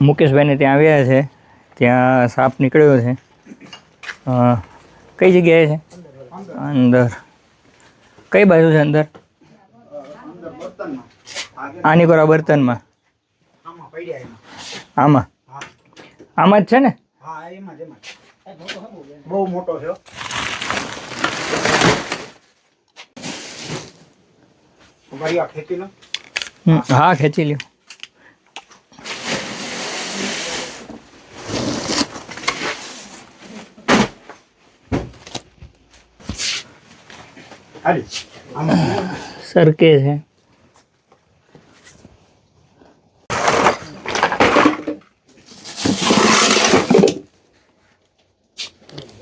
મુકેશભાઈને ત્યાં આવ્યા છે, ત્યાં સાપ નીકળ્યો છે. કઈ જગ્યાએ છે? અંદર. કઈ બાજુ છે અંદર? આની કોરા બર્તનમાં. આમાં આમાં જ છે ને? બહુ મોટો છે. હા, ખેંચી લ્યો. સરકે છે.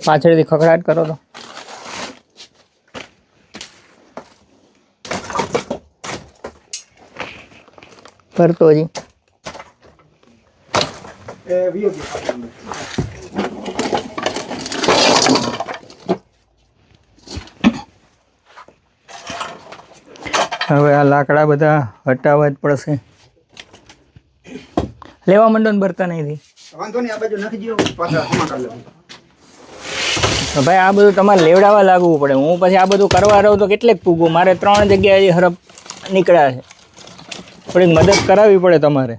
પાછળથી ખખડાટ કરો તો. કરતો હજી. હવે આ લાકડા બધા હટાવવા જ પડશે. લેવા માંડો ને બરતા નહીં. વાંધો નહીં, આ બાજુ નાખી દો, પાછા હમા કરી લેવું. ભાઈ આ બધું તમારે લેવડાવવા લાગવું પડે. હું પછી આ બધું કરવા રહું તો કેટલેક પૂગું. મારે 3 જગ્યાએ હરપ નીકળ્યા છે. થોડીક મદદ કરાવવી પડે તમારે.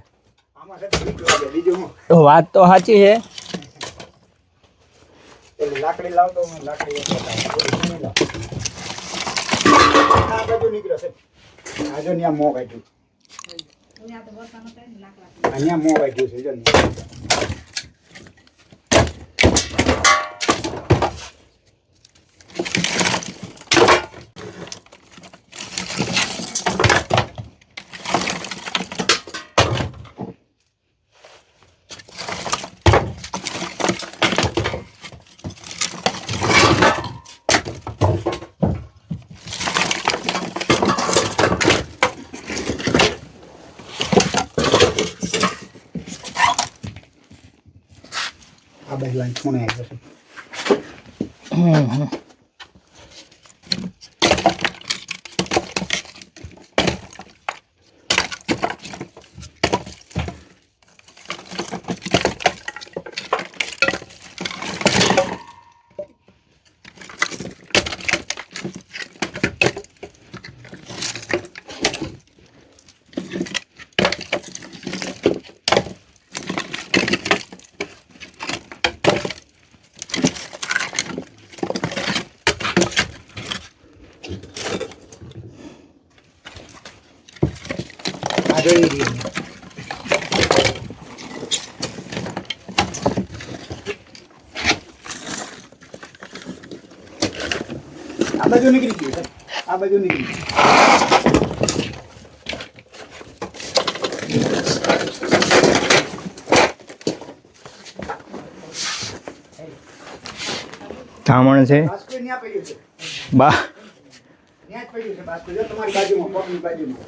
વાત તો સાચી છે. લાકડી લાવતો હું, લાકડી આ બાજુ નીકળ્યો છે. આજો ન્યા મો કાઢ્યું. અહીંયા મો કાઢ્યું છે. જો આ બાજુ લાઈન ખૂણે આવ્યો છે. આ બાજુ નીકળી ગયું. આ બાજુ નીકળી ગયું. ધામણ છે. બા તમારી બાજુમાં, પગની બાજુમાં.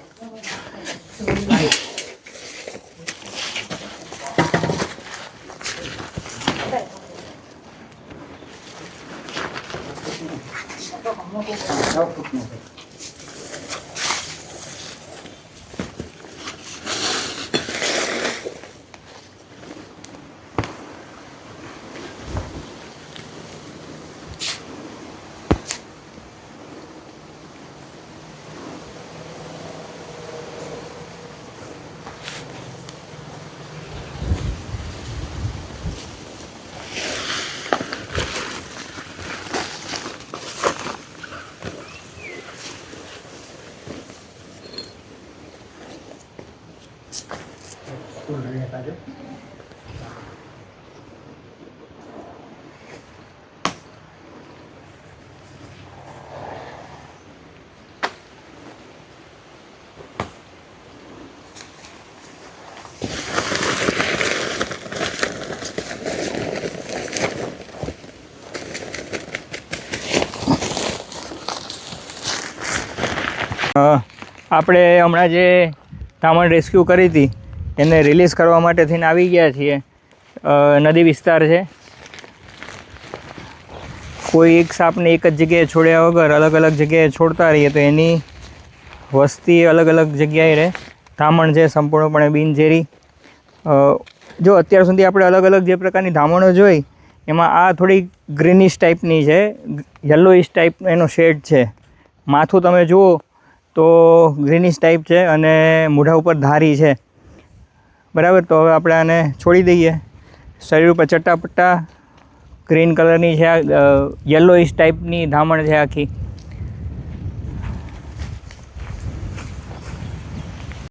આપણે હમણાં જે ધામણ રેસ્ક્યુ કરી હતી એને રિલીઝ કરવા માટે થઈને આવી ગયા છીએ. નદી વિસ્તાર છે. કોઈ એક સાપને એક જ જગ્યાએ છોડ્યા વગર અલગ અલગ જગ્યાએ છોડતા રહીએ તો એની વસ્તી અલગ અલગ જગ્યાએ રહે. ધામણ છે સંપૂર્ણપણે બિનઝેરી. જો અત્યાર સુધી આપણે અલગ અલગ જે પ્રકારની ધામણો જોઈ એમાં આ થોડી ગ્રીનિશ ટાઈપની છે, યલોઇશ ટાઈપ એનો શેડ છે. માથું તમે જુઓ તો ગ્રીનિશ ટાઈપ છે અને મોઢા ઉપર ધારી છે. બરાબર, તો હવે આપણે આને છોડી દઈએ. શરીર ઉપર ચટ્ટાપટ્ટા ગ્રીન કલરની છે, આ યલોઇશ ટાઈપની ધામણ છે આખી.